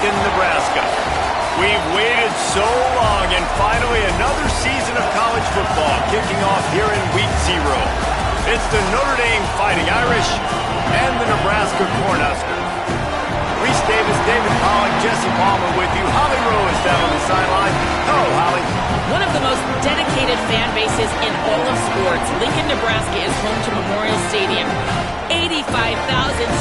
Lincoln, Nebraska. We've waited so long, and finally another season of college football kicking off here in Week 0. It's the Notre Dame Fighting Irish and the Nebraska Cornhuskers. Reese Davis, David Pollack, Jesse Palmer with you. Holly Rowe is down on the sideline. Hello, Holly. One of the most dedicated fan bases in all of sports, Lincoln, Nebraska is home to Memorial Stadium. 85,000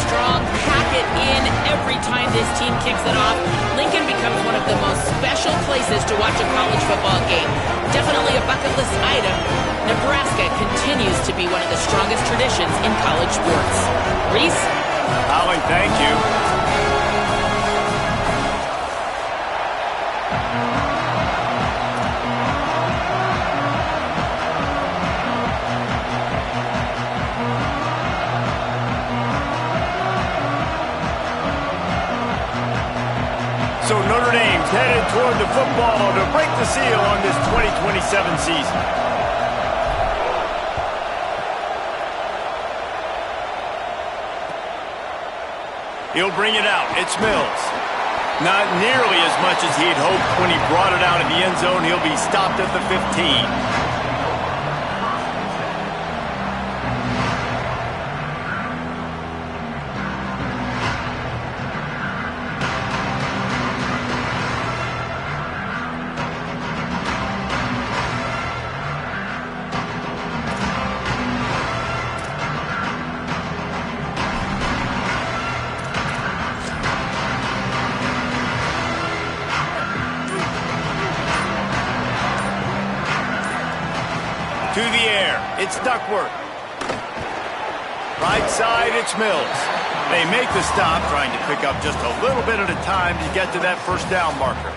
strong, pack it in every time this team kicks it off. Lincoln becomes one of the most special places to watch a college football game. Definitely a bucket list item. Nebraska continues to be one of the strongest traditions in college sports. Reese? Holly, thank you. So Notre Dame's headed toward the football to break the seal on this 2027 season. He'll bring it out. It's Mills. Not nearly as much as he'd hoped when he brought it out of the end zone. He'll be stopped at the 15. To the air, it's Duckworth. Right side, it's Mills. They make the stop, trying to pick up just a little bit at a time to get to that first down marker.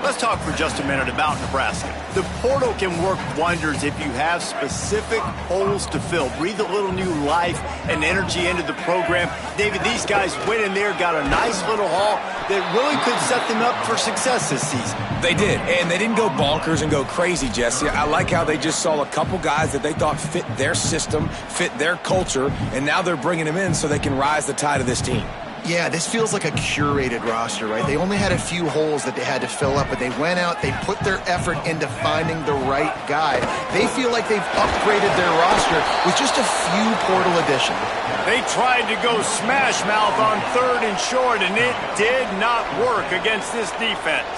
Let's talk for just a minute about Nebraska. The portal can work wonders if you have specific holes to fill. Breathe a little new life and energy into the program. David, these guys went in there, got a nice little haul that really could set them up for success this season. They did, and they didn't go bonkers and go crazy, Jesse. I like how they just saw a couple guys that they thought fit their system, fit their culture, and now they're bringing them in so they can rise the tide of this team. Yeah, this feels like a curated roster, right? They only had a few holes that they had to fill up, but they went out, they put their effort into finding the right guy. They feel like they've upgraded their roster with just a few portal additions. They tried to go smash mouth on 3rd and short, and it did not work against this defense.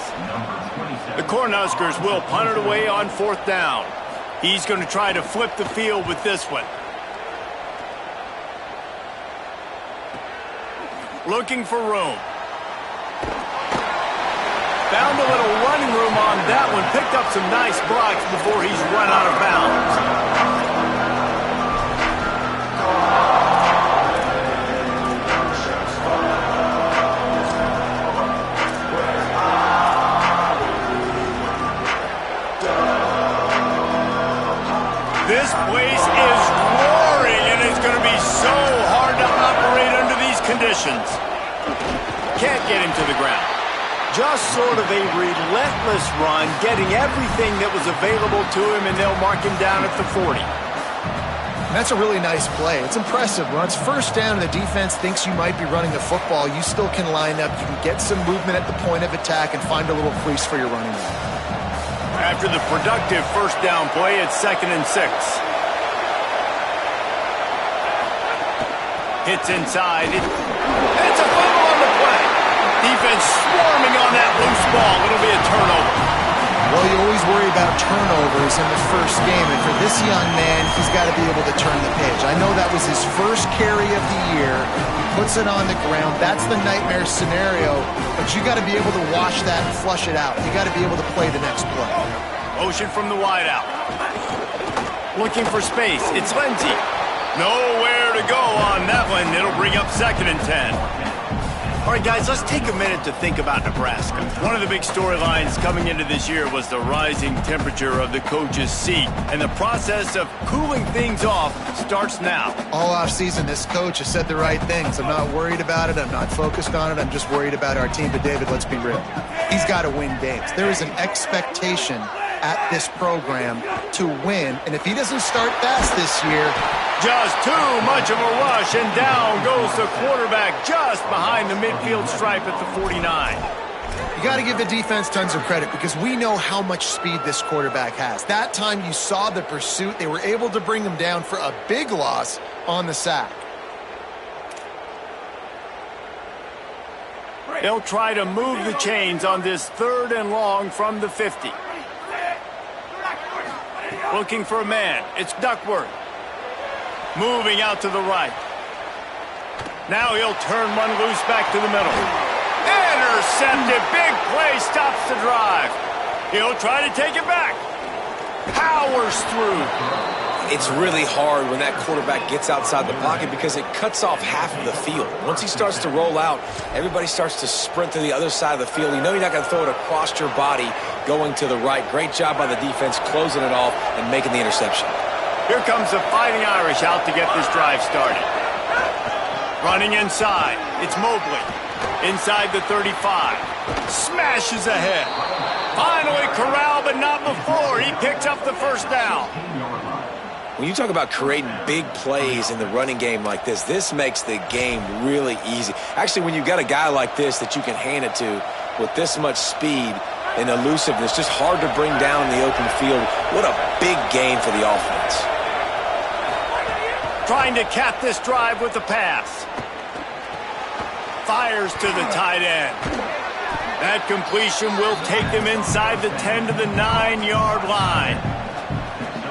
The Cornhuskers will punt it away on 4th down. He's going to try to flip the field with this one. Looking for room. Found a little running room on that one. Picked up some nice blocks before he's run out of bounds. This place is roaring, and it's going to be so hard to operate under these conditions. Can't get him to the ground. Just sort of a relentless run, getting everything that was available to him, and they'll mark him down at the 40. That's a really nice play. It's impressive. When it's 1st down and the defense thinks you might be running the football, you still can line up. You can get some movement at the point of attack and find a little crease for your running back. After the productive 1st down play, it's 2nd and 6. Hits inside. It's a fumble on the play. Defense swarming on that loose ball. It'll be a turnover. Well, you always worry about turnovers in the first game, and for this young man, he's got to be able to turn the page. I know that was his first carry of the year. He puts it on the ground. That's the nightmare scenario, but you got to be able to wash that and flush it out. You got to be able to play the next play. Motion from the wideout. Looking for space. It's Lindsey. Nowhere to go on that one. It'll bring up 2nd and 10. All right, guys, let's take a minute to think about Nebraska. One of the big storylines coming into this year was the rising temperature of the coach's seat, and the process of cooling things off starts now. All offseason, this coach has said the right things. I'm not worried about it. I'm not focused on it. I'm just worried about our team. But, David, let's be real. He's got to win games. There is an expectation at this program to win. And if he doesn't start fast this year... Just too much of a rush, and down goes the quarterback just behind the midfield stripe at the 49. You got to give the defense tons of credit because we know how much speed this quarterback has. That time you saw the pursuit. They were able to bring him down for a big loss on the sack. They'll try to move the chains on this 3rd and long from the 50. Looking for a man. It's Duckworth. Moving out to the right. Now he'll turn one loose back to the middle. Intercepted. Big play stops the drive. He'll try to take it back. Powers through. It's really hard when that quarterback gets outside the pocket because it cuts off half of the field. Once he starts to roll out, everybody starts to sprint to the other side of the field. You know you're not going to throw it across your body going to the right. Great job by the defense closing it off and making the interception. Here comes the Fighting Irish out to get this drive started. Running inside. It's Mobley. Inside the 35. Smashes ahead. Finally corralled, but not before. He picks up the first down. When you talk about creating big plays in the running game like this makes the game really easy. Actually, when you've got a guy like this that you can hand it to with this much speed and elusiveness, just hard to bring down in the open field. What a big game for the offense. Trying to cap this drive with the pass. Fires to the tight end. That completion will take him inside the 10 to the 9-yard line.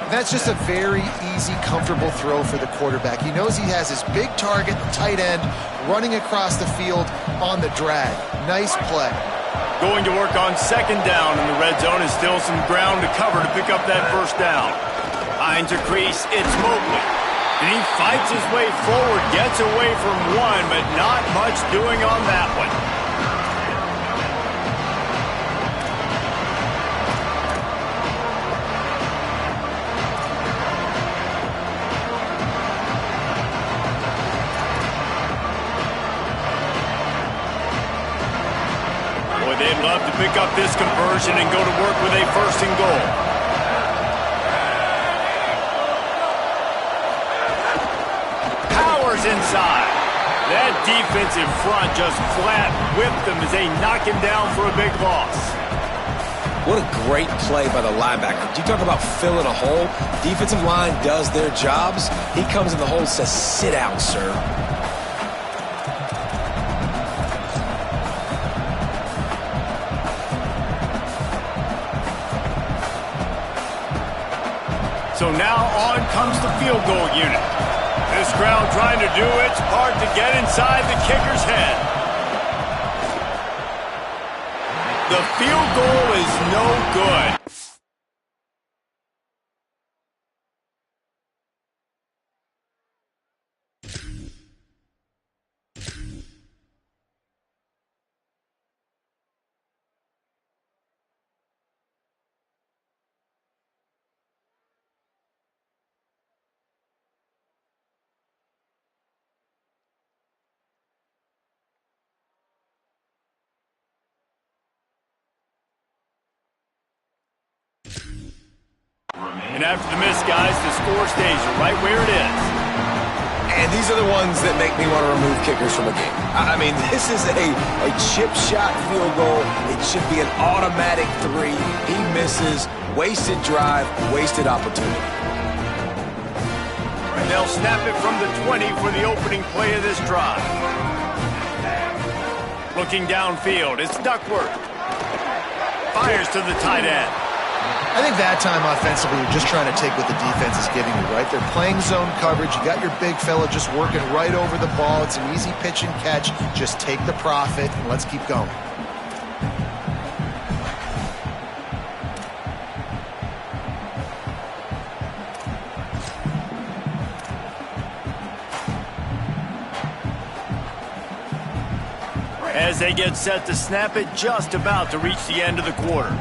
That's just a very easy, comfortable throw for the quarterback. He knows he has his big target, the tight end, running across the field on the drag. Nice play. Going to work on 2nd down in the red zone. Is still some ground to cover to pick up that first down. Finds a crease. It's Mobley. And he fights his way forward, gets away from one, but not much doing on that one. Boy, they'd love to pick up this conversion and go to work with a 1st and goal. Inside. That defensive front just flat whipped them as they knock him down for a big loss. What a great play by the linebacker. You talk about filling a hole. Defensive line does their jobs. He comes in the hole and says, sit down, sir. So now on comes the field goal unit. This crowd trying to do its part to get inside the kicker's head. The field goal is no good. And after the miss, guys, the score stays right where it is. And these are the ones that make me want to remove kickers from a game. I mean, this is a chip shot field goal. It should be an automatic 3. He misses. Wasted drive, wasted opportunity. And they'll snap it from the 20 for the opening play of this drive. Looking downfield, it's Duckworth. Fires to the tight end. I think that time offensively, you're just trying to take what the defense is giving you, right? They're playing zone coverage. You got your big fella just working right over the ball. It's an easy pitch and catch. Just take the profit and let's keep going. As they get set to snap it, just about to reach the end of the quarter.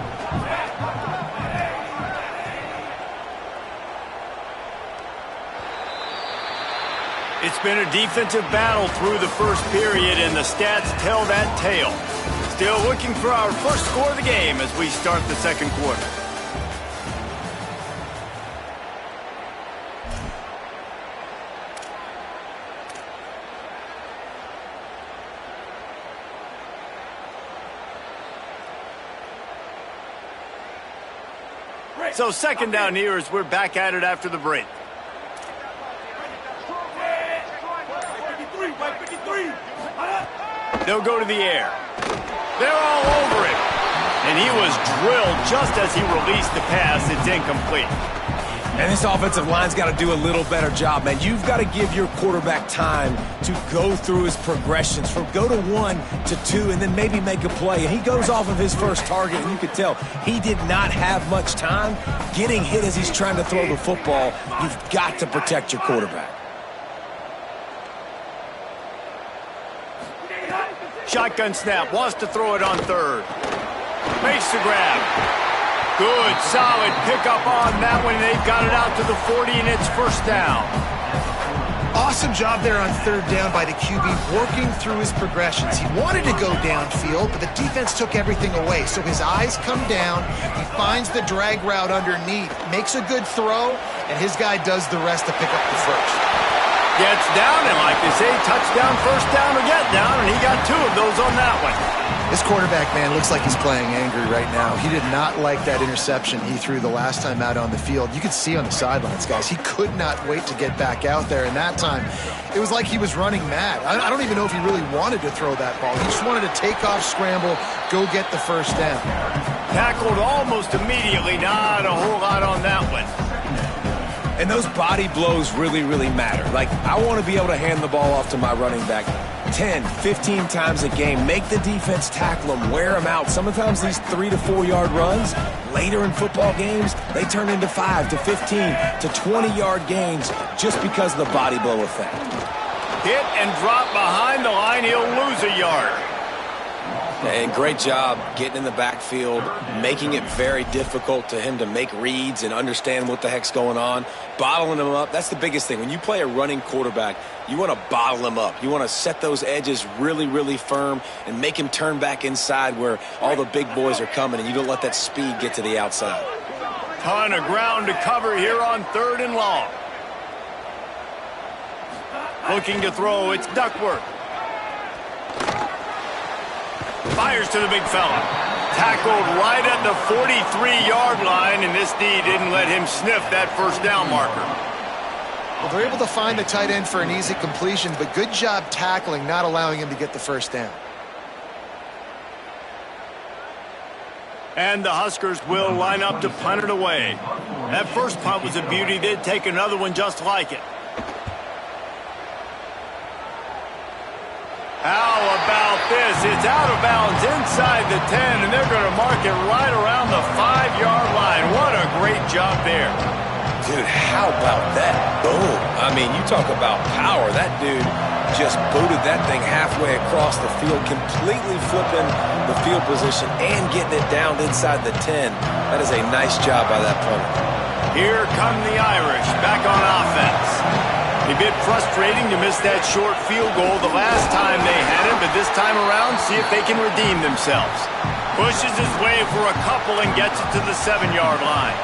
It's been a defensive battle through the first period, and the stats tell that tale. Still looking for our first score of the game as we start the second quarter. So second down here as we're back at it after the break. They'll go to the air. They're all over it. And he was drilled just as he released the pass. It's incomplete. And this offensive line's got to do a little better job, man. You've got to give your quarterback time to go through his progressions from go to 1 to 2 and then maybe make a play. And he goes off of his first target, and you could tell he did not have much time getting hit as he's trying to throw the football. You've got to protect your quarterback. Shotgun snap, wants to throw it on third. Makes the grab. Good, solid pickup on that one. They've got it out to the 40, and it's first down. Awesome job there on third down by the QB, working through his progressions. He wanted to go downfield, but the defense took everything away. So his eyes come down. He finds the drag route underneath, makes a good throw, and his guy does the rest to pick up the first. Gets down, and like they say, touchdown, first down, or get down, and he got 2 of those on that one. This quarterback, man, looks like he's playing angry right now. He did not like that interception he threw the last time out on the field. You could see on the sidelines, guys, he could not wait to get back out there. And that time, it was like he was running mad. I don't even know if he really wanted to throw that ball. He just wanted to take off, scramble, go get the first down. Tackled almost immediately. Not a whole lot on that one. And those body blows really, really matter. Like, I want to be able to hand the ball off to my running back 10, 15 times a game. Make the defense tackle them, wear them out. Sometimes these 3 to 4 yard runs, later in football games, they turn into 5 to 15 to 20 yard gains just because of the body blow effect. Hit and drop behind the line. He'll lose a yard. And great job getting in the backfield, making it very difficult to him to make reads and understand what the heck's going on, bottling him up. That's the biggest thing. When you play a running quarterback, you want to bottle him up. You want to set those edges really, really firm and make him turn back inside where all the big boys are coming, and you don't let that speed get to the outside. Ton of ground to cover here on third and long. Looking to throw, it's Duckworth. Fires to the big fella. Tackled right at the 43-yard line, and this D didn't let him sniff that first down marker. Well, they're able to find the tight end for an easy completion, but good job tackling, not allowing him to get the first down. And the Huskers will line up to punt it away. That first punt was a beauty. They'd take another one just like it. How about this? It's out of bounds inside the 10, and they're going to mark it right around the 5-yard line. What a great job there. Dude, how about that? Boom. I mean, you talk about power. That dude just booted that thing halfway across the field, completely flipping the field position and getting it down inside the 10. That is a nice job by that punter. Here come the Irish back on offense. A bit frustrating to miss that short field goal the last time they had it, but this time around, see if they can redeem themselves. Pushes his way for a couple and gets it to the 7-yard line.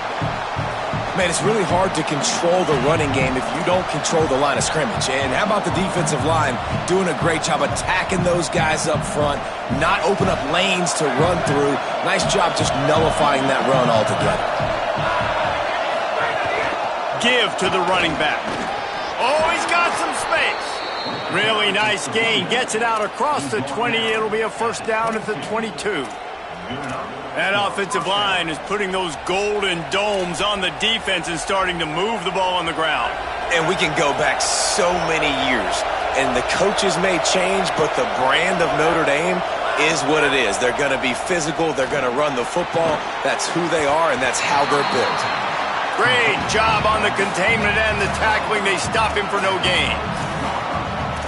Man, it's really hard to control the running game if you don't control the line of scrimmage. And how about the defensive line doing a great job attacking those guys up front, not open up lanes to run through. Nice job just nullifying that run altogether. Give to the running back. Oh, he's got some space. Really nice gain. Gets it out across the 20. It'll be a first down at the 22. That offensive line is putting those golden domes on the defense and starting to move the ball on the ground. And we can go back so many years. And the coaches may change, but the brand of Notre Dame is what it is. They're going to be physical. They're going to run the football. That's who they are, and that's how they're built. Great job on the containment and the tackling. They stop him for no gain.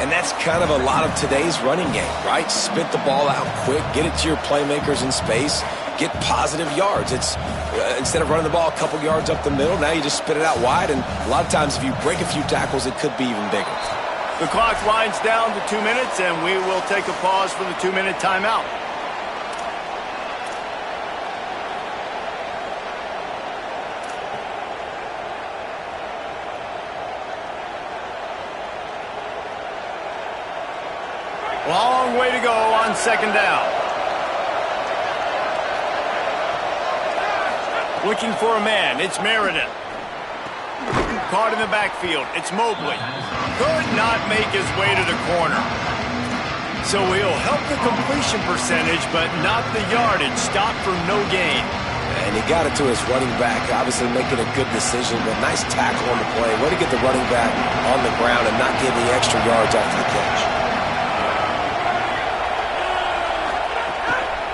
And that's kind of a lot of today's running game, right? Spit the ball out quick, get it to your playmakers in space, get positive yards. It's instead of running the ball a couple yards up the middle, now you just spit it out wide, and a lot of times if you break a few tackles, it could be even bigger. The clock winds down to 2 minutes, and we will take a pause for the 2-minute timeout. Long way to go on second down. Looking for a man. It's Meredith. Caught in the backfield. It's Mobley. Could not make his way to the corner. So he'll help the completion percentage, but not the yardage. Stop for no gain. And he got it to his running back, obviously making a good decision, but nice tackle on the play. Way to get the running back on the ground and not give the extra yards after the catch.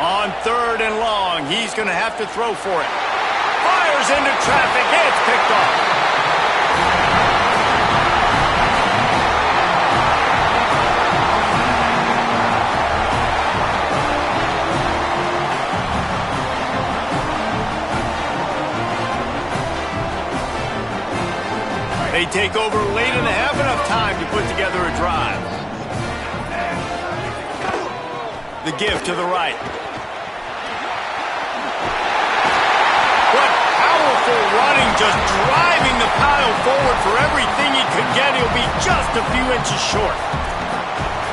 On 3rd and long, he's going to have to throw for it. Fires into traffic. It's picked off. They take over late and have enough time to put together a drive. The give to the right. What powerful running, just driving the pile forward for everything he could get. He'll be just a few inches short.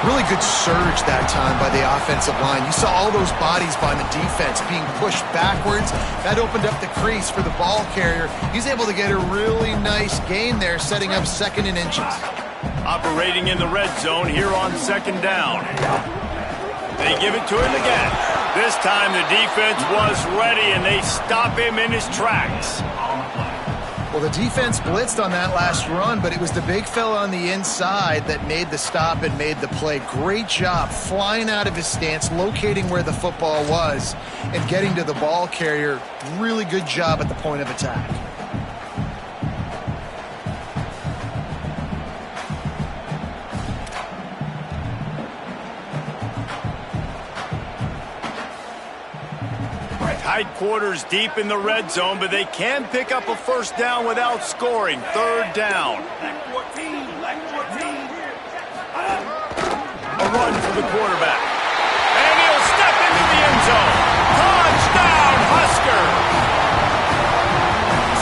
Really good surge that time by the offensive line. You saw all those bodies by the defense being pushed backwards. That opened up the crease for the ball carrier. He's able to get a really nice gain there, setting up 2nd and inches. Operating in the red zone here on 2nd down. They give it to him again. This time the defense was ready, and they stop him in his tracks. Well, the defense blitzed on that last run, but it was the big fella on the inside that made the stop and made the play. Great job flying out of his stance, locating where the football was, and getting to the ball carrier. Really good job at the point of attack. Tight quarters deep in the red zone, but they can pick up a 1st down without scoring. 3rd down. A run for the quarterback. And he'll step into the end zone. Touchdown, Husker!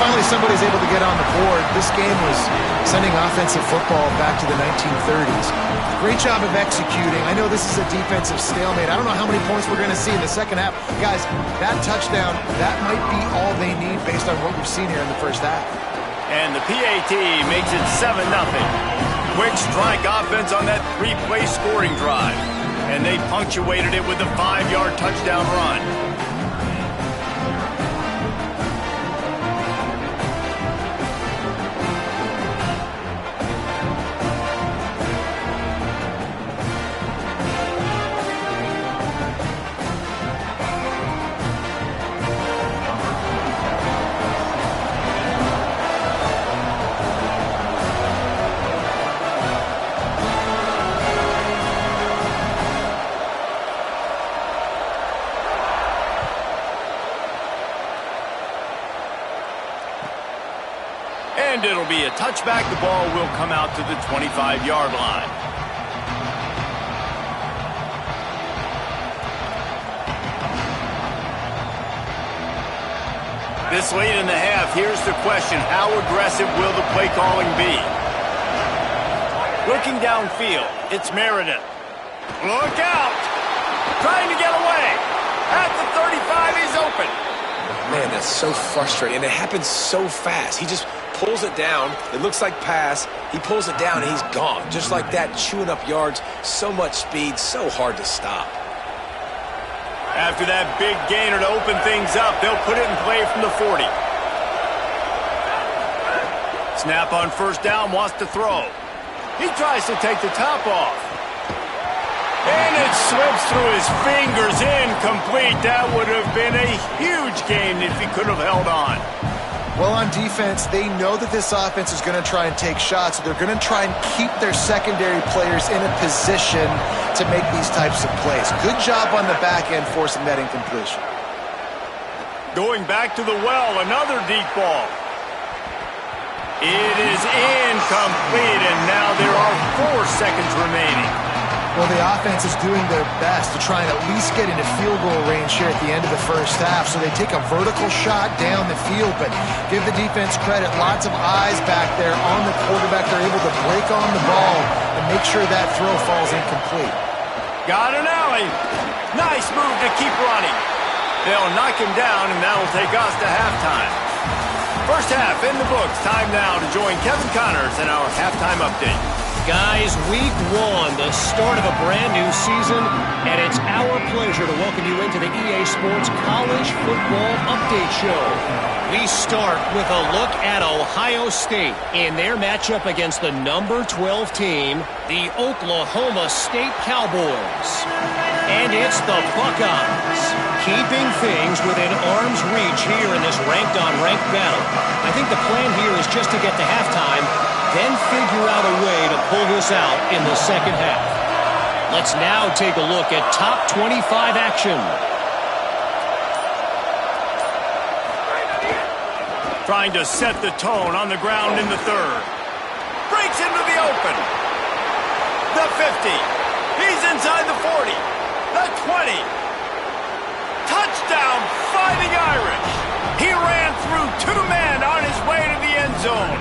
Finally, somebody's able to get on the board. This game was sending offensive football back to the 1930s. Great job of executing. I know this is a defensive stalemate. I don't know how many points we're going to see in the second half. Guys, that touchdown, that might be all they need based on what we've seen here in the first half. And the PAT makes it 7-0. Quick strike offense on that 3-play scoring drive. And they punctuated it with a 5-yard touchdown run. And it'll be a touchback. The ball will come out to the 25-yard line. This late in the half, here's the question. How aggressive will the play calling be? Looking downfield, it's Meredith. Look out! Trying to get away. At the 35, he's open. Man, that's so frustrating, and it happens so fast. He just pulls it down. It looks like pass. He pulls it down, and he's gone. Just like that, chewing up yards. So much speed, so hard to stop. After that big gainer to open things up, they'll put it in play from the 40. Snap on 1st down, wants to throw. He tries to take the top off. And it slips through his fingers, incomplete. That would have been a huge gain if he could have held on. Well, on defense, they know that this offense is going to try and take shots. So they're going to try and keep their secondary players in a position to make these types of plays. Good job on the back end forcing that incompletion. Going back to the well, another deep ball. It is incomplete, and now there are 4 seconds remaining. Well, the offense is doing their best to try and at least get into field goal range here at the end of the first half. So they take a vertical shot down the field, but give the defense credit. Lots of eyes back there on the quarterback. They're able to break on the ball and make sure that throw falls incomplete. Got an alley. Nice move to keep running. They'll knock him down, and that'll take us to halftime. First half in the books. Time now to join Kevin Connors in our halftime update. Guys, week one, the start of a brand new season, and it's our pleasure to welcome you into the EA Sports College Football Update Show. We start with a look at Ohio State in their matchup against the number 12 team, the Oklahoma State Cowboys. And it's the Buckeyes, keeping things within arm's reach here in this ranked-on-ranked battle. I think the plan here is just to get to halftime, then figure out a way to pull this out in the second half. Let's now take a look at top 25 action. Trying to set the tone on the ground in the third. Breaks into the open. The 50. He's inside the 40. The 20. Touchdown, Fighting Irish. He ran through two men on his way to the end zone.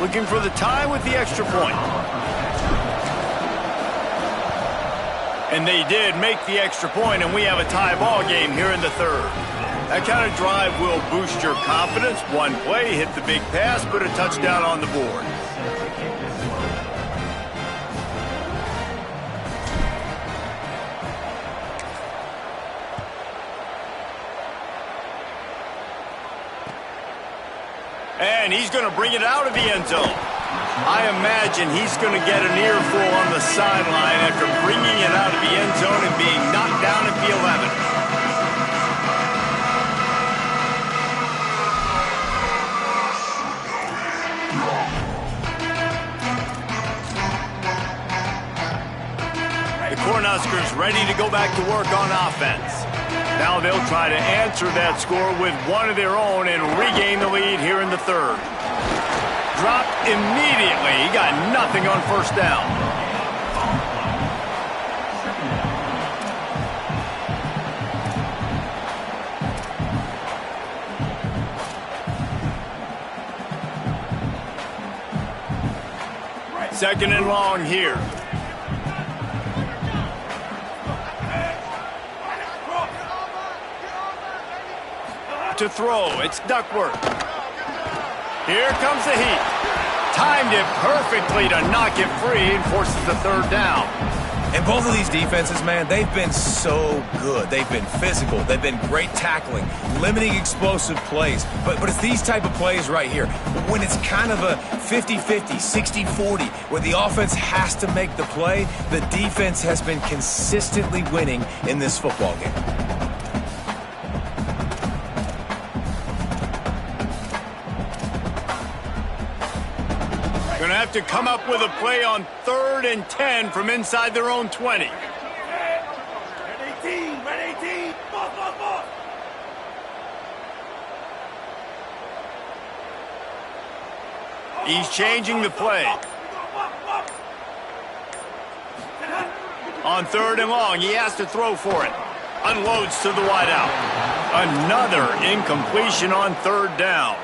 Looking for the tie with the extra point. And they did make the extra point, and we have a tie ball game here in the third. That kind of drive will boost your confidence. One play, hit the big pass, put a touchdown on the board. And he's going to bring it out of the end zone. I imagine he's going to get an earful on the sideline after bringing it out of the end zone and being knocked down at the 11. The Cornhuskers ready to go back to work on offense. Now they'll try to answer that score with one of their own and regain the lead here in the third. Dropped immediately. He got nothing on first down. Second and long here. To throw, it's Duckworth. Here comes the heat. Timed it perfectly to knock it free and forces the third down. And both of these defenses, man, they've been so good. They've been physical. They've been great tackling, limiting explosive plays. But it's these type of plays right here, when it's kind of a 50-50, 60-40, where the offense has to make the play, the defense has been consistently winning in this football game. Going to have to come up with a play on 3rd and 10 from inside their own 20. He's changing the play. On 3rd and long, he has to throw for it. Unloads to the wideout. Another incompletion on 3rd down.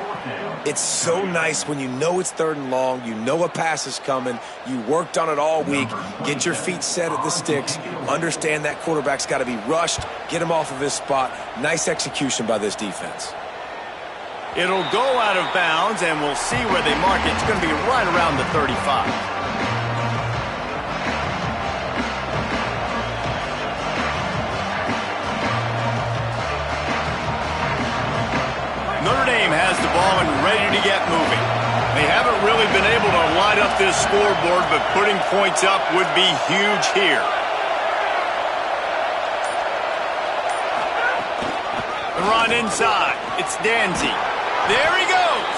It's so nice when you know it's 3rd and long, you know a pass is coming, you worked on it all week, get your feet set at the sticks, understand that quarterback's got to be rushed, get him off of his spot. Nice execution by this defense. It'll go out of bounds, and we'll see where they mark it. It's going to be right around the 35. Notre Dame has the ball and ready to get moving. They haven't really been able to light up this scoreboard, but putting points up would be huge here. The run inside. It's Danzy. There he goes.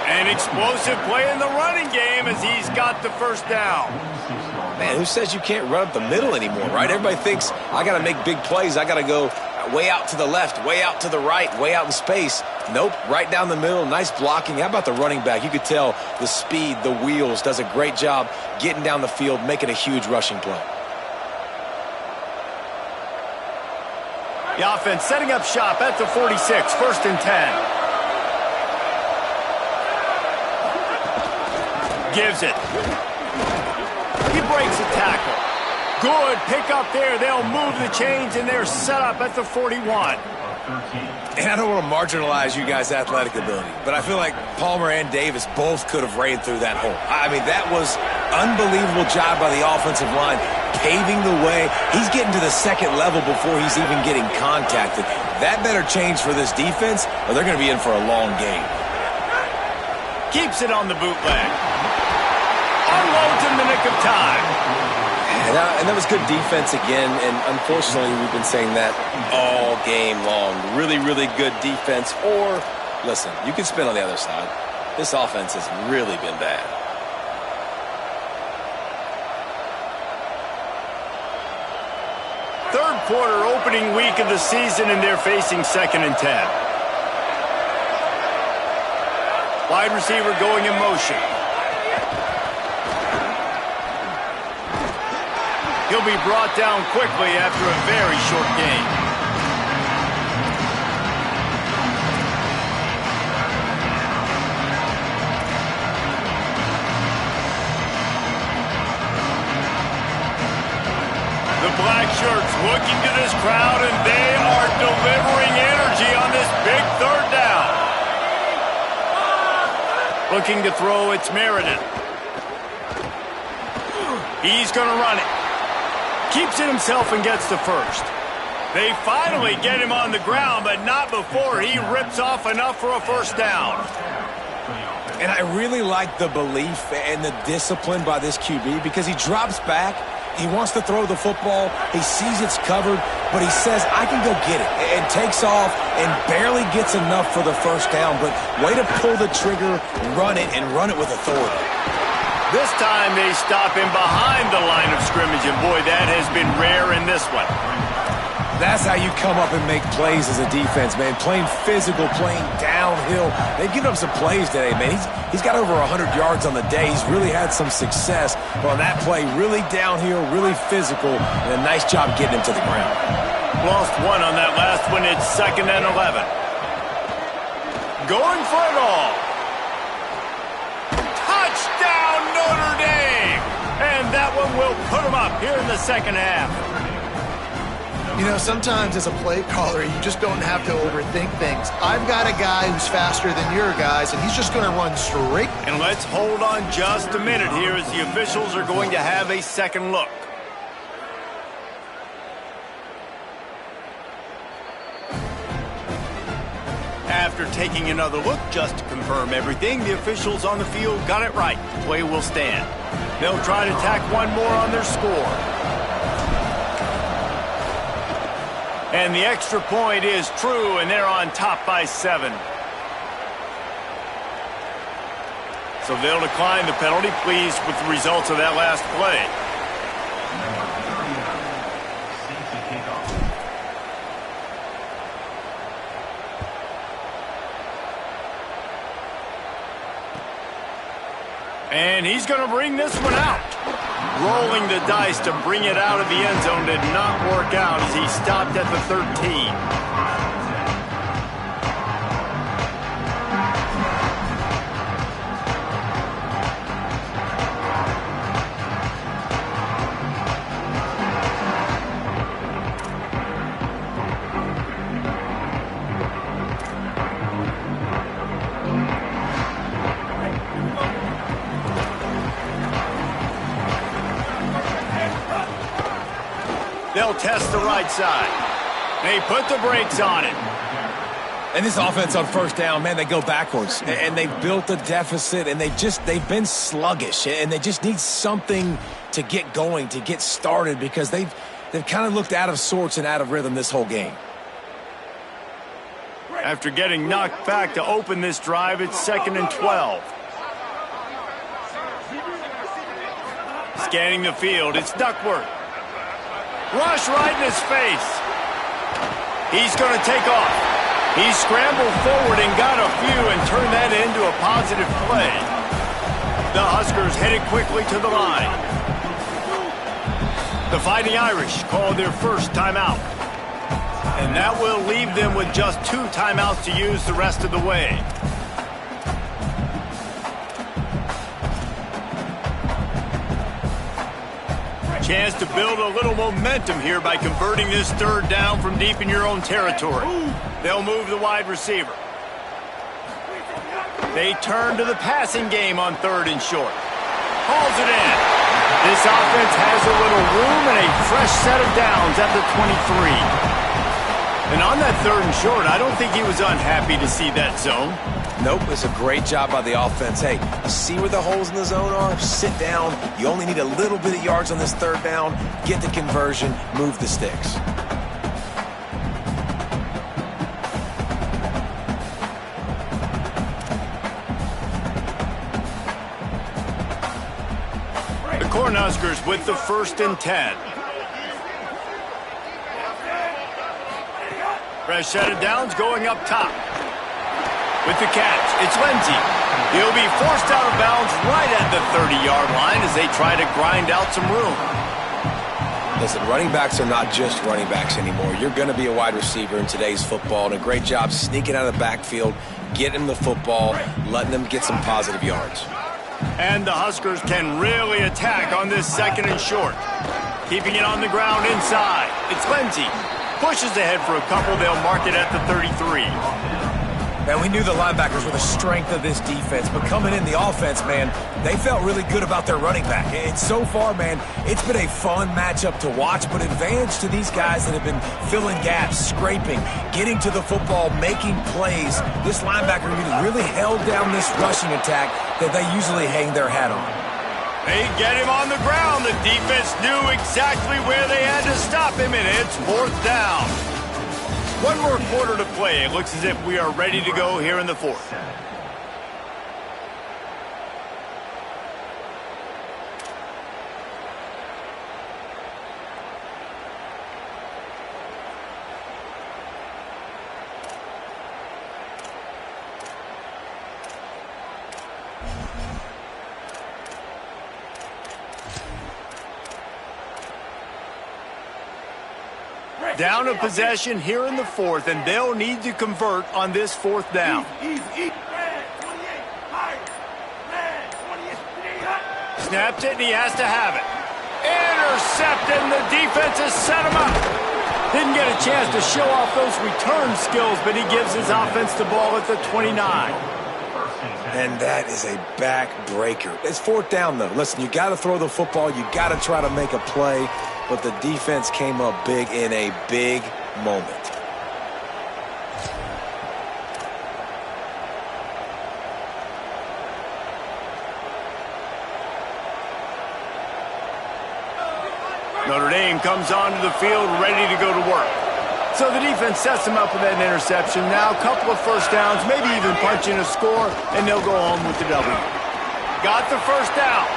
An explosive play in the running game as he's got the first down. Man, who says you can't run up the middle anymore, right? Everybody thinks, I got to make big plays. I got to go way out to the left, way out to the right, way out in space. Nope, right down the middle. Nice blocking. How about the running back? You could tell the speed, the wheels, does a great job getting down the field, making a huge rushing play. The offense setting up shop at the 46, 1st and 10. Gives it. He breaks a tackle. Good pick up there. They'll move the chains, and they're set up at the 41. And I don't want to marginalize you guys' athletic ability, but I feel like Palmer and Davis both could have ran through that hole. I mean, that was unbelievable job by the offensive line, paving the way. He's getting to the second level before he's even getting contacted. That better change for this defense, or they're going to be in for a long game. Keeps it on the bootleg. Unloads in the nick of time. And that was good defense again, and unfortunately we've been saying that all game long. Really, really good defense. Or, listen, you can spin on the other side. This offense has really been bad. Third quarter, opening week of the season, and they're facing 2nd and 10. Wide receiver going in motion. He'll be brought down quickly after a very short game. The black shirts looking to this crowd, and they are delivering energy on this big 3rd down. Looking to throw, it's Meredith. He's going to run it. Keeps it himself and gets the first. They finally get him on the ground, but not before he rips off enough for a first down. And I really like the belief and the discipline by this QB because he drops back. He wants to throw the football. He sees it's covered, but he says, I can go get it, and takes off and barely gets enough for the first down. But way to pull the trigger, run it, and run it with authority. This time they stop him behind the line of scrimmage, and boy, that has been rare in this one. That's how you come up and make plays as a defense, man. Playing physical, playing downhill. They've given up some plays today, man. He's got over 100 yards on the day. He's really had some success. But on that play, really downhill, really physical, and a nice job getting him to the ground. Lost one on that last one. It's 2nd and 11. Going for it all. Touchdown, Notre Dame! And that one will put them up here in the 2nd half. You know, sometimes as a play caller, you just don't have to overthink things. I've got a guy who's faster than your guys, and he's just going to run straight. And let's hold on just a minute here as the officials are going to have a second look. After taking another look just to confirm everything, the officials on the field got it right. Play will stand. They'll try to tack one more on their score. And the extra point is true, and they're on top by 7. So they'll decline the penalty, pleased with the results of that last play. And he's going to bring this one out. Rolling the dice to bring it out of the end zone did not work out as he stopped at the 13. They'll test the right side. They put the brakes on it. And this offense on first down, man, they go backwards. And they've built a deficit, and they've been sluggish. And they just need something to get going, to get started, because they've kind of looked out of sorts and out of rhythm this whole game. After getting knocked back to open this drive, it's 2nd and 12. Scanning the field, it's Duckworth. Rush right in his face. He's going to take off. He scrambled forward and got a few and turned that into a positive play. The Huskers headed quickly to the line. The Fighting Irish called their first timeout. And that will leave them with just 2 timeouts to use the rest of the way. Chance to build a little momentum here by converting this third down from deep in your own territory. They'll move the wide receiver. They turn to the passing game on 3rd and short. Hauls it in. This offense has a little room and a fresh set of downs at the 23. And on that 3rd and short, I don't think he was unhappy to see that zone. Nope, it's a great job by the offense. Hey, you see where the holes in the zone are? Sit down. You only need a little bit of yards on this 3rd down. Get the conversion. Move the sticks. The Cornhuskers with the 1st and 10. Fresh set of downs going up top. With the catch, it's Lindsey. He'll be forced out of bounds right at the 30-yard line as they try to grind out some room. Listen, running backs are not just running backs anymore. You're going to be a wide receiver in today's football, and a great job sneaking out of the backfield, getting the football, letting them get some positive yards. And the Huskers can really attack on this 2nd and short. Keeping it on the ground inside. It's Lindsey. Pushes ahead for a couple. They'll mark it at the 33. Man, we knew the linebackers were the strength of this defense, but coming in the offense, man, they felt really good about their running back. And so far, man, it's been a fun matchup to watch, but advantage to these guys that have been filling gaps, scraping, getting to the football, making plays. This linebacker unit really held down this rushing attack that they usually hang their hat on. They get him on the ground. The defense knew exactly where they had to stop him, and it's 4th down. One more quarter to play. It looks as if we are ready to go here in the 4th. Down a possession here in the 4th, and they'll need to convert on this 4th down. Snaps it, and he has to have it. Intercepted, and the defense has set him up. Didn't get a chance to show off those return skills, but he gives his offense the ball at the 29. And that is a backbreaker. It's 4th down, though. Listen, you got to throw the football. You got to try to make a play. But the defense came up big in a big moment. Notre Dame comes onto the field ready to go to work. So the defense sets them up with that interception. Now a couple of 1st downs, maybe even punching a score, and they'll go home with the W. Got the 1st down.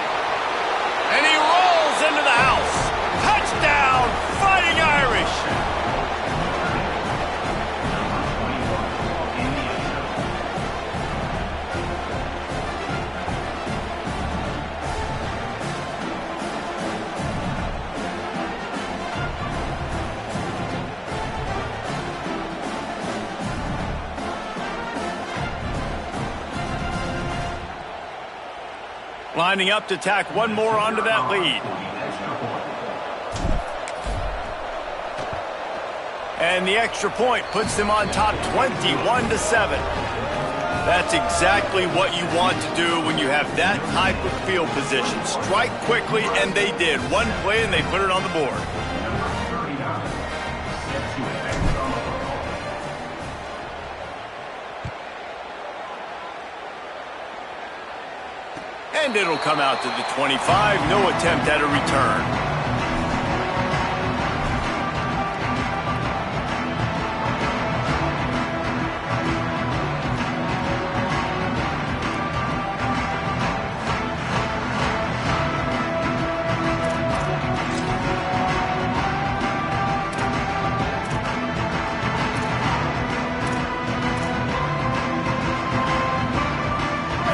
And he rolls into the house. Touchdown, Fighting Irish! Lining up to tack one more onto that lead. And the extra point puts them on top 21-7. That's exactly what you want to do when you have that type of field position. Strike quickly, and they did. One play, and they put it on the board. And it'll come out to the 25. No attempt at a return.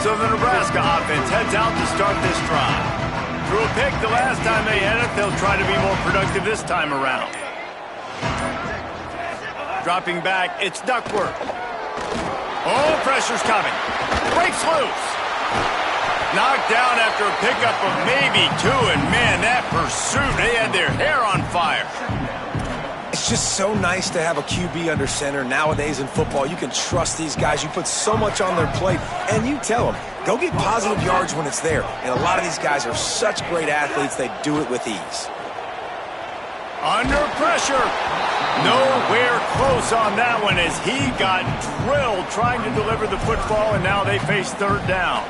So the Nebraska offense heads out to start this drive. Threw a pick the last time they had it. They'll try to be more productive this time around. Dropping back, it's Duckworth. Oh, pressure's coming. Breaks loose. Knocked down after a pickup of maybe 2, and man, that pursuit, they had their hair on fire. It's just so nice to have a QB under center. Nowadays in football, you can trust these guys. You put so much on their plate, and you tell them, go get positive yards when it's there. And a lot of these guys are such great athletes, they do it with ease. Under pressure. Nowhere close on that one as he got drilled trying to deliver the football, and now they face third down.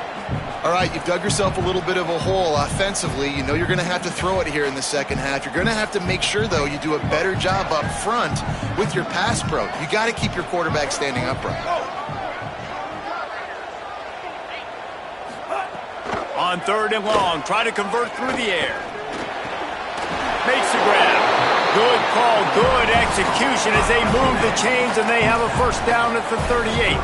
All right, you've dug yourself a little bit of a hole offensively. You know you're going to have to throw it here in the second half. You're going to have to make sure, though, you do a better job up front with your pass pro. You got to keep your quarterback standing upright. On third and long, try to convert through the air. Makes the grab. Good call, good execution as they move the chains, and they have a first down at the 38.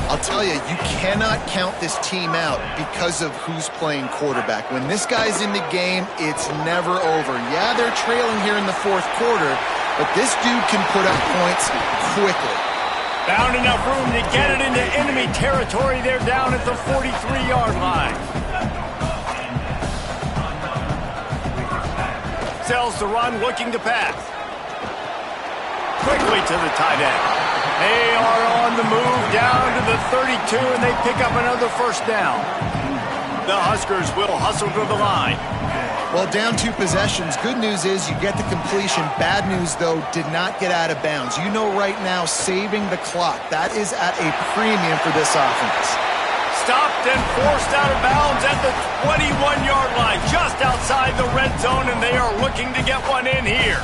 I'll tell you, you cannot count this team out because of who's playing quarterback. When this guy's in the game, it's never over. Yeah, they're trailing here in the fourth quarter, but this dude can put up points quickly. Found enough room to get it into enemy territory. They're down at the 43-yard line. Sells the run, looking to pass. Quickly to the tight end. They are on the move down to the 32, and they pick up another first down. The Huskers will hustle to the line. Well, down 2 possessions. Good news is you get the completion. Bad news, though, did not get out of bounds. You know right now, saving the clock. That is at a premium for this offense. Stopped and forced out of bounds at the 21-yard line, just outside the red zone, and they are looking to get one in here.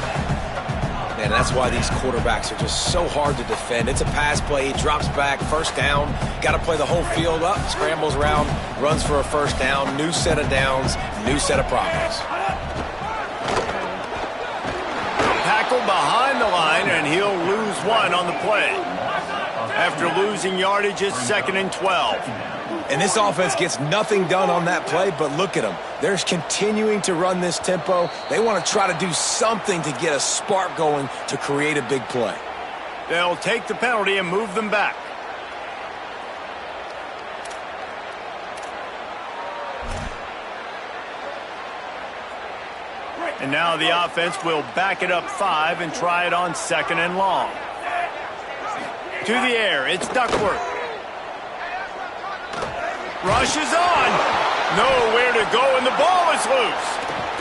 And that's why these quarterbacks are just so hard to defend. It's a pass play, he drops back, first down. Got to play the whole field up, scrambles around, runs for a first down, new set of downs, new set of problems. Tackled behind the line, and he'll lose one on the play. After losing yardage, it's 2nd and 12. And this offense gets nothing done on that play, but look at them. They're continuing to run this tempo. They want to try to do something to get a spark going to create a big play. They'll take the penalty and move them back. And now the offense will back it up 5 and try it on 2nd and long. To the air, it's Duckworth. Rushes on. Nowhere to go, and the ball is loose.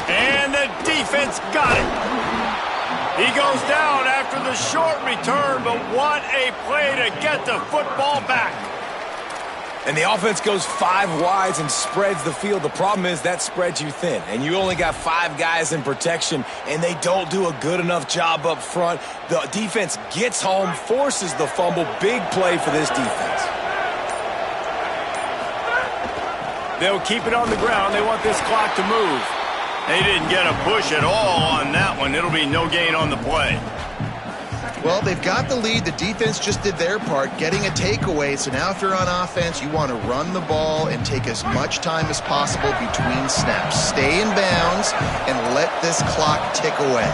And the defense got it. He goes down after the short return, but what a play to get the football back. And the offense goes 5 wides and spreads the field. The problem is that spreads you thin, and you only got 5 guys in protection, and they don't do a good enough job up front. The defense gets home, forces the fumble. Big play for this defense. They'll keep it on the ground. They want this clock to move. They didn't get a push at all on that one. It'll be no gain on the play. Well, they've got the lead. The defense just did their part, getting a takeaway. So now if you're on offense, you want to run the ball and take as much time as possible between snaps. Stay in bounds and let this clock tick away.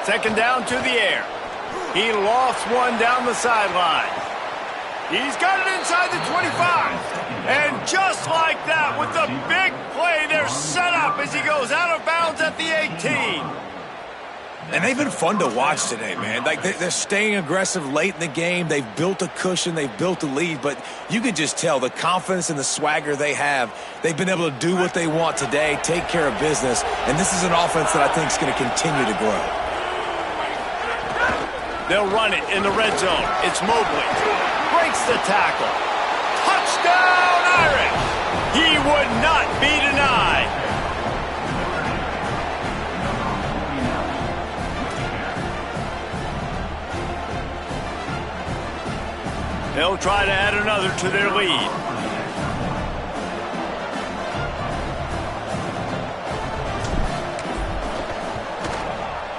Second down to the air. He lofts one down the sideline. He's got it inside the 25. And just like that, with the big play, they're set up as he goes out of bounds at the 18. And they've been fun to watch today, man. Like they're staying aggressive late in the game. They've built a cushion. They've built a lead. But you can just tell the confidence and the swagger they have. They've been able to do what they want today, take care of business. And this is an offense that I think is going to continue to grow. They'll run it in the red zone. It's Mobley. Breaks the tackle. Touchdown, Irish! He would not be denied. They'll try to add another to their lead.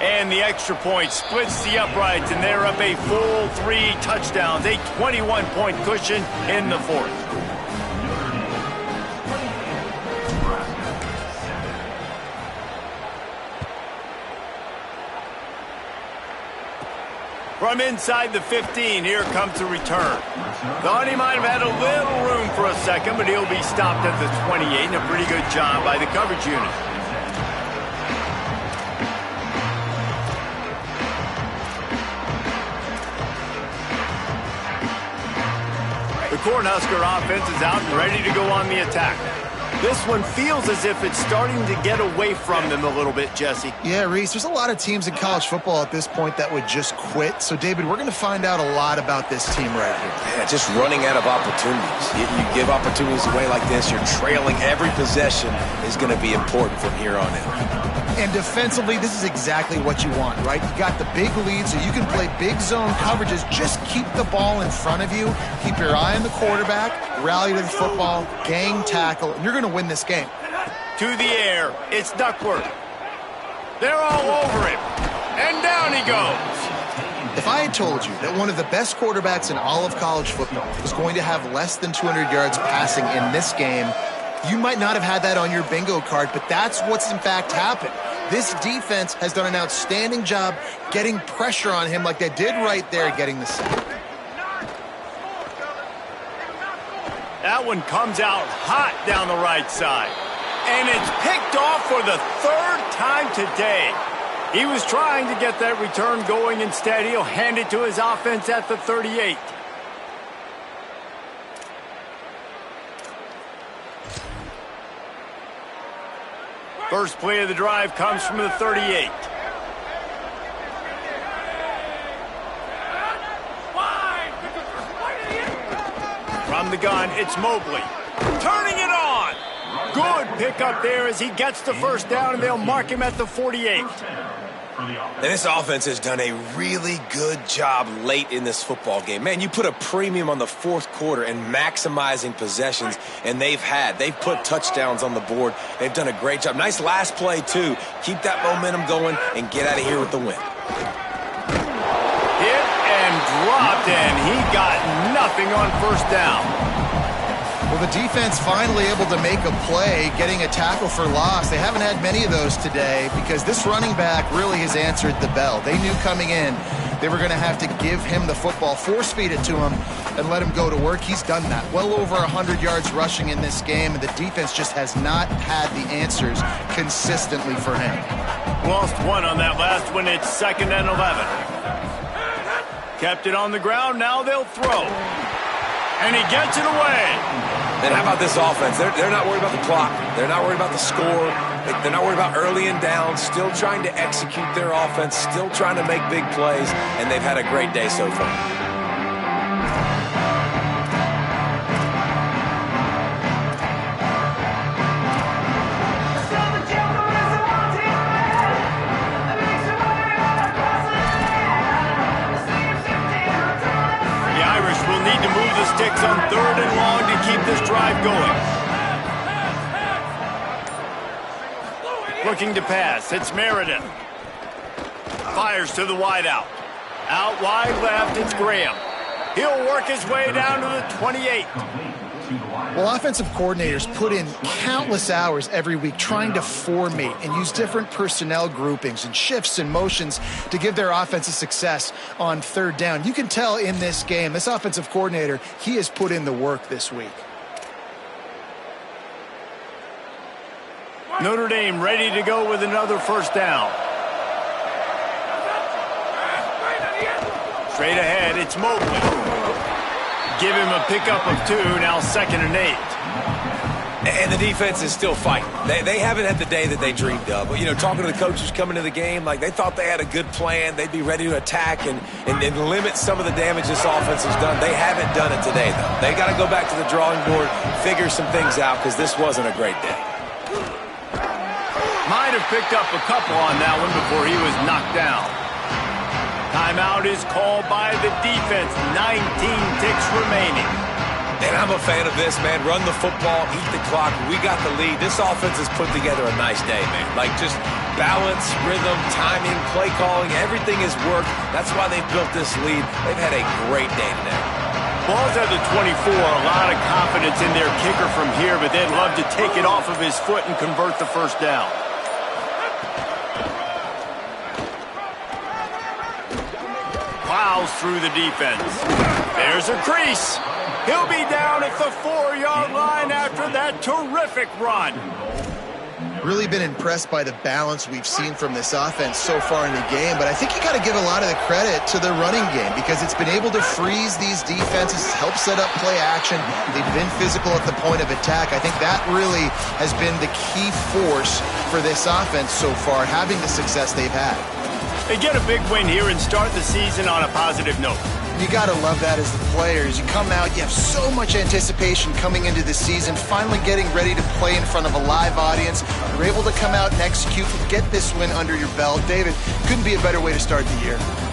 And the extra point splits the uprights, and they're up a full 3 touchdowns, a 21-point cushion in the fourth. From inside the 15, here comes the return. Thought he might have had a little room for a second, but he'll be stopped at the 28, and a pretty good job by the coverage unit. The Cornhusker offense is out and ready to go on the attack. This one feels as if it's starting to get away from them a little bit, Jesse. Yeah, Reese, there's a lot of teams in college football at this point that would just quit. So, David, we're going to find out a lot about this team right here. Yeah, just running out of opportunities. You give opportunities away like this, you're trailing every possession is going to be important from here on out. And defensively, this is exactly what you want, right? You got the big lead, so you can play big zone coverages. Just keep the ball in front of you. Keep your eye on the quarterback. Rally to the football. Gang tackle. And you're going to win this game. To the air. It's Duckworth. They're all over him. And down he goes. If I had told you that one of the best quarterbacks in all of college football was going to have less than 200 yards passing in this game, you might not have had that on your bingo card, but that's what's in fact happened. This defense has done an outstanding job getting pressure on him like they did right there, getting the sack. That one comes out hot down the right side. And it's picked off for the third time today. He was trying to get that return going. Instead, he'll hand it to his offense at the 38. First play of the drive comes from the 38. From the gun, it's Mobley. Turning it on. Good pickup there as he gets the first down, and they'll mark him at the 48. And this offense has done a really good job late in this football game. Man, you put a premium on the fourth quarter and maximizing possessions, and they've put touchdowns on the board. They've done a great job. Nice last play, too. Keep that momentum going and get out of here with the win. Hit and dropped, and he got nothing on first down. Well, the defense finally able to make a play, getting a tackle for loss. They haven't had many of those today because this running back really has answered the bell. They knew coming in they were going to have to give him the football, force-feed it to him, and let him go to work. He's done that. Well over 100 yards rushing in this game, and the defense just has not had the answers consistently for him. Lost one on that last one. It's 2nd and 11. Kept it on the ground. Now they'll throw. And he gets it away. And how about this offense? They're not worried about the clock. They're not worried about the score. They're not worried about early and down. Still trying to execute their offense. Still trying to make big plays. And they've had a great day so far. Sticks on 3rd and long to keep this drive going. Looking to pass. It's Meredith. Fires to the wideout. Out wide left, it's Graham. He'll work his way down to the 28. Well, offensive coordinators put in countless hours every week trying to formate and use different personnel groupings and shifts and motions to give their offensive success on 3rd down. You can tell in this game, this offensive coordinator, he has put in the work this week. Notre Dame ready to go with another first down. Straight ahead, it's Mobley. Give him a pickup of 2, now 2nd and 8. And the defense is still fighting. They haven't had the day that they dreamed of. But, you know, talking to the coaches coming to the game, like they thought they had a good plan. They'd be ready to attack and limit some of the damage this offense has done. They haven't done it today, though. They got to go back to the drawing board, figure some things out, because this wasn't a great day. Might have picked up a couple on that one before he was knocked down. Timeout is called by the defense. 19 ticks remaining. And I'm a fan of this, man. Run the football, eat the clock. We got the lead. This offense has put together a nice day, man. Like just balance, rhythm, timing, play calling, everything has worked. That's why they've built this lead. They've had a great day today. Ball's at the 24. A lot of confidence in their kicker from here, but they'd love to take it off of his foot and convert the first down. Wow, plows through the defense. There's a crease. He'll be down at the 4-yard line after that terrific run. Really been impressed by the balance we've seen from this offense so far in the game, but I think you got to give a lot of the credit to the running game because it's been able to freeze these defenses, help set up play action. They've been physical at the point of attack. I think that really has been the key force for this offense so far, having the success they've had. They get a big win here and start the season on a positive note. You got to love that as the players. You come out, you have so much anticipation coming into the season, finally getting ready to play in front of a live audience. You're able to come out and execute, get this win under your belt. David, couldn't be a better way to start the year.